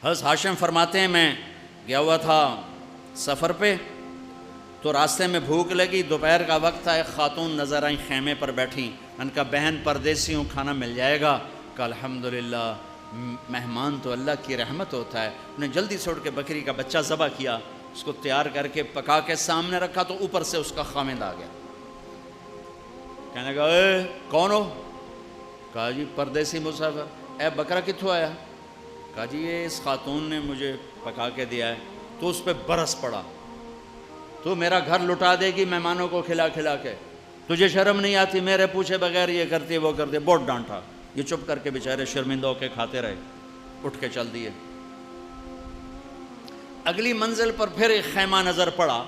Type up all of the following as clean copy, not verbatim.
حضرت ہاشم فرماتے ہیں میں گیا ہوا تھا سفر پہ، تو راستے میں بھوک لگی، دوپہر کا وقت تھا، ایک خاتون نظر آئیں خیمے پر بیٹھی، ان کا بہن پردیسی ہوں، کھانا مل جائے گا؟ کہ الحمدللہ، مہمان تو اللہ کی رحمت ہوتا ہے۔ انہیں جلدی سے اٹھ کے بکری کا بچہ ذبح کیا، اس کو تیار کر کے پکا کے سامنے رکھا، تو اوپر سے اس کا خاوند آ گیا، کہنے لگا اے کون ہو؟ کہا جی پردیسی مسافر۔ اے بکرا کتھوں آیا؟ کہا جی یہ اس خاتون نے مجھے پکا کے دیا ہے۔ تو اس پہ برس پڑا، تو میرا گھر لٹا دے گی مہمانوں کو کھلا کھلا کے، تجھے شرم نہیں آتی؟ میرے پوچھے بغیر یہ کرتی وہ کرتی، بہت ڈانٹا۔ یہ چپ کر کے بیچارے شرمندہ ہو کے کھاتے رہے، اٹھ کے چل دیے۔ اگلی منزل پر پھر ایک خیمہ نظر پڑا،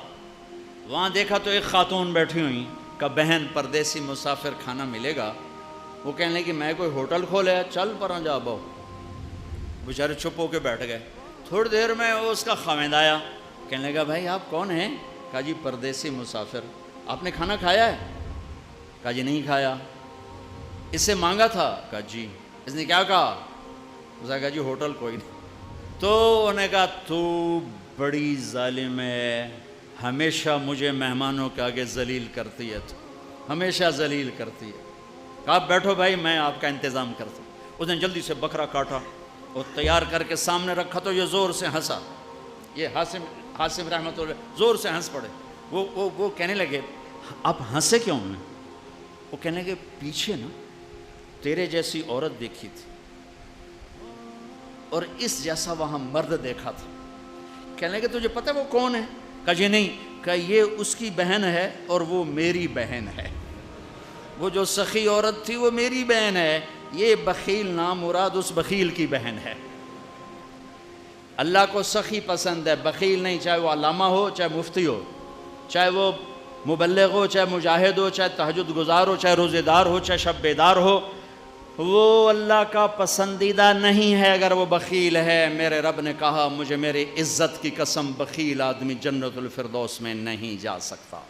وہاں دیکھا تو ایک خاتون بیٹھی ہوئی، کہ بہن پردیسی مسافر کھانا ملے گا؟ وہ کہنے لگی میں کوئی ہوٹل کھولے، چل پراں جا بہو۔ بیچارے چپ ہو کے بیٹھ گئے۔ تھوڑی دیر میں وہ اس کا خاوند آیا، کہنے لگا بھائی آپ کون ہیں؟ کہا جی پردیسی مسافر، آپ نے کھانا کھایا ہے؟ کہا جی نہیں کھایا۔ اس سے مانگا تھا؟ کہا جی۔ اس نے کیا کہا؟ اس نے کہا جی ہوٹل کوئی نہیں۔ تو انہوں نے کہا تو بڑی ظالم ہے، ہمیشہ مجھے مہمانوں کے آگے ذلیل کرتی ہے، تو ہمیشہ ذلیل کرتی ہے۔ کہا آپ بیٹھو بھائی میں آپ کا انتظام کرتا ہوں۔ اس نے جلدی سے بکرا کاٹا اور تیار کر کے سامنے رکھا، تو یہ زور سے ہنسا، یہ حاسم رحمۃ اللہ زور سے ہنس پڑے۔ وہ کہنے لگے آپ ہنسے کیوں ہیں؟ وہ کہنے لگے پیچھے نا تیرے جیسی عورت دیکھی تھی اور اس جیسا وہاں مرد دیکھا تھا۔ کہنے لگے تجھے پتہ ہے وہ کون ہے؟ کہا جی نہیں۔ کہا یہ اس کی بہن ہے اور وہ میری بہن ہے، وہ جو سخی عورت تھی وہ میری بہن ہے، یہ بخیل نام مراد اس بخیل کی بہن ہے۔ اللہ کو سخی پسند ہے، بخیل نہیں، چاہے وہ علامہ ہو، چاہے مفتی ہو، چاہے وہ مبلغ ہو، چاہے مجاہد ہو، چاہے تہجد گزار ہو، چاہے روزے دار ہو، چاہے شب بیدار ہو، وہ اللہ کا پسندیدہ نہیں ہے اگر وہ بخیل ہے۔ میرے رب نے کہا مجھے میری عزت کی قسم بخیل آدمی جنت الفردوس میں نہیں جا سکتا۔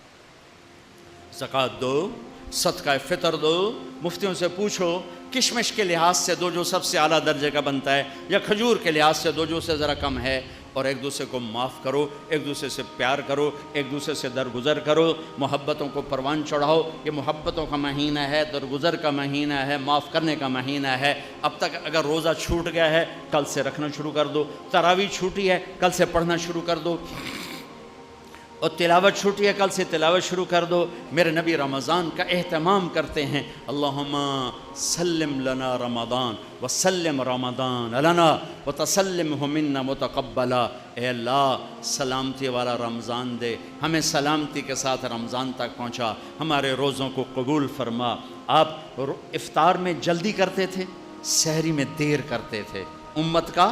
زکوٰۃ دو، صدقہ فطر دو، مفتیوں سے پوچھو کشمش کے لحاظ سے دو جو سب سے اعلیٰ درجے کا بنتا ہے، یا کھجور کے لحاظ سے دو جو سے ذرا کم ہے، اور ایک دوسرے کو معاف کرو، ایک دوسرے سے پیار کرو، ایک دوسرے سے درگزر کرو، محبتوں کو پروان چڑھاؤ۔ یہ محبتوں کا مہینہ ہے، درگزر کا مہینہ ہے، معاف کرنے کا مہینہ ہے۔ اب تک اگر روزہ چھوٹ گیا ہے کل سے رکھنا شروع کر دو، تراویح چھوٹی ہے کل سے پڑھنا شروع کر دو، اور تلاوت چھوٹی ہے کل سے تلاوت شروع کر دو۔ میرے نبی رمضان کا اہتمام کرتے ہیں، اللہم سلم لنا رمضان وسلم رمضان لنا وتسلمہ منا متقبلا۔ اے اللہ سلامتی والا رمضان دے، ہمیں سلامتی کے ساتھ رمضان تک پہنچا، ہمارے روزوں کو قبول فرما۔ آپ افطار میں جلدی کرتے تھے، سحری میں دیر کرتے تھے، امت کا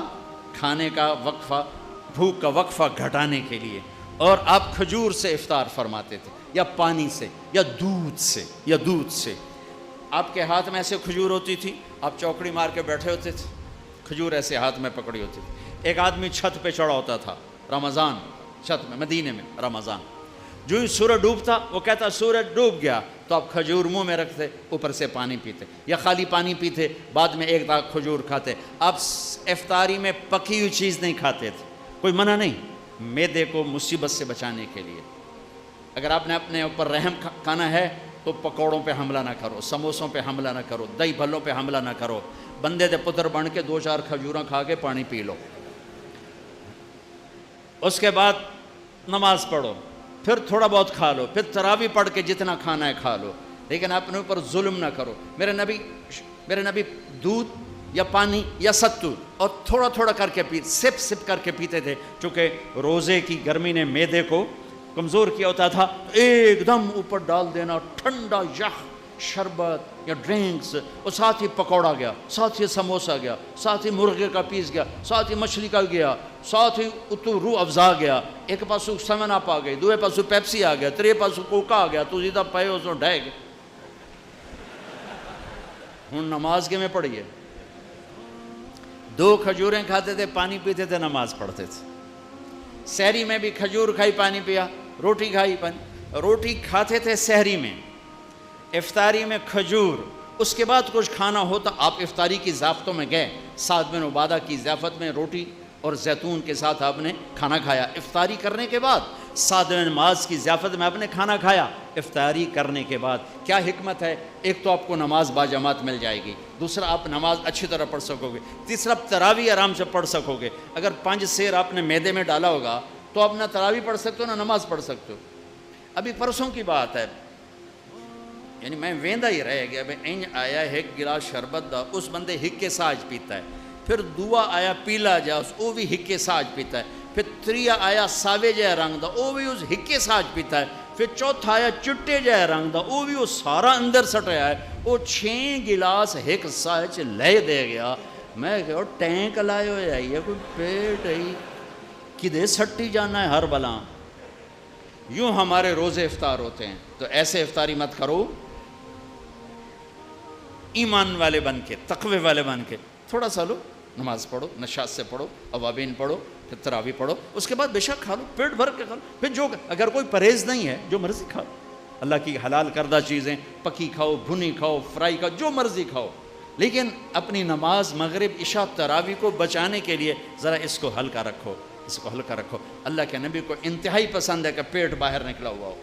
کھانے کا وقفہ، بھوک کا وقفہ گھٹانے کے لیے، اور آپ کھجور سے افطار فرماتے تھے، یا پانی سے، یا دودھ سے۔ آپ کے ہاتھ میں ایسے کھجور ہوتی تھی، آپ چوکڑی مار کے بیٹھے ہوتے تھے، کھجور ایسے ہاتھ میں پکڑی ہوتی تھی۔ ایک آدمی چھت پہ چڑھا ہوتا تھا رمضان، چھت میں مدینے میں رمضان، جو ہی سورج ڈوبتا وہ کہتا سورج ڈوب گیا، تو آپ کھجور منہ میں رکھتے، اوپر سے پانی پیتے، یا خالی پانی پیتے، بعد میں ایک داغ کھجور کھاتے۔ آپ افطاری میں پکی ہوئی چیز نہیں کھاتے تھے، کوئی منع نہیں، معدے کو مصیبت سے بچانے کے لیے۔ اگر آپ نے اپنے اوپر رحم کھانا ہے تو پکوڑوں پہ حملہ نہ کرو، سموسوں پہ حملہ نہ کرو، دہی بھلوں پہ حملہ نہ کرو، بندے دے پتر بن کے 2-4 کھجوراں کھا کے پانی پی لو، اس کے بعد نماز پڑھو، پھر تھوڑا بہت کھا لو، پھر تراویح پڑھ کے جتنا کھانا ہے کھا لو، لیکن اپنے اوپر ظلم نہ کرو۔ میرے نبی دودھ یا پانی یا ستو اور تھوڑا تھوڑا کر کے سپ کر کے پیتے تھے، چونکہ روزے کی گرمی نے معدے کو کمزور کیا ہوتا تھا۔ ایک دم اوپر ڈال دینا ٹھنڈا یخ شربت یا ڈرنکس، اور ساتھ ہی پکوڑا گیا، ساتھ ہی سموسا گیا، ساتھ ہی مرغے کا پیس گیا، ساتھ ہی مچھلی کا گیا، ساتھ ہی اتو روح افزا گیا، ایک پاسو سیون اپ آ گئی، دوے پاسو پیپسی آ گیا، ترے پاسو کوکا آ گیا، تو سیدھا پے اس کو ڈھے گئے۔ ہوں نماز کے میں پڑھیے، 2 کھجوریں کھاتے تھے، پانی پیتے تھے، نماز پڑھتے تھے۔ سحری میں بھی کھجور کھائی، پانی پیا، روٹی کھائی، پانی، روٹی کھاتے تھے سحری میں، افطاری میں کھجور، اس کے بعد کچھ کھانا ہوتا۔ آپ افطاری کی ضیافتوں میں گئے، سعد بن عبادہ کی ضیافت میں روٹی اور زیتون کے ساتھ آپ نے کھانا کھایا افطاری کرنے کے بعد، سادہ نماز کی ضیافت میں آپ نے کھانا کھایا افطاری کرنے کے بعد. کیا حکمت ہے؟ ایک تو آپ کو نماز باجماعت مل جائے گی، دوسرا آپ نماز اچھی طرح پڑھ سکو گے، تیسرا آپ تراویح آرام سے پڑھ سکو گے. اگر 5 سیر آپ نے معدے میں ڈالا ہوگا تو آپ نہ تراویح پڑھ سکتے ہو نہ نماز پڑھ سکتے ہو. ابھی پرسوں کی بات ہے، یعنی میں ویندا ہی رہ گیا بھائی این آیا ایک گلاس شربت دا اس بندے ہکے ساج پیتا ہے، پھر دعا آیا پیلا جاس وہ بھی ہکے ساج پیتا ہے، پھر تریا آیا ساوے جہ رنگ دا وہ بھی اس ہکے ساج پیتا ہے، پھر چوتھا آیا چٹے جہ رنگ دا وہ بھی وہ سارا اندر سٹیا ہے. وہ 6 گلاس ہک ساج لے دے گیا. میں کہ ٹینک لائے ہوئے آئی ہے کوئی پیٹ ہے کدے سٹی جانا ہے ہر بلا. یوں ہمارے روزے افطار ہوتے ہیں. تو ایسے افطاری مت کرو، ایمان والے بن کے تقوی والے بن کے تھوڑا سا لو، نماز پڑھو، نشاط سے پڑھو، اوابین پڑھو، پھر تراویح پڑھو، اس کے بعد بے شک کھا لو، پیٹ بھر کے کھا لو. پھر جو اگر کوئی پرہیز نہیں ہے جو مرضی کھاؤ، اللہ کی حلال کردہ چیزیں پکی کھاؤ، بھنی کھاؤ، فرائی کھاؤ، جو مرضی کھاؤ، لیکن اپنی نماز مغرب عشاء تراویح کو بچانے کے لیے ذرا اس کو ہلکا رکھو، اس کو ہلکا رکھو. اللہ کے نبی کو انتہائی پسند ہے کہ پیٹ باہر نکلا ہوا ہو.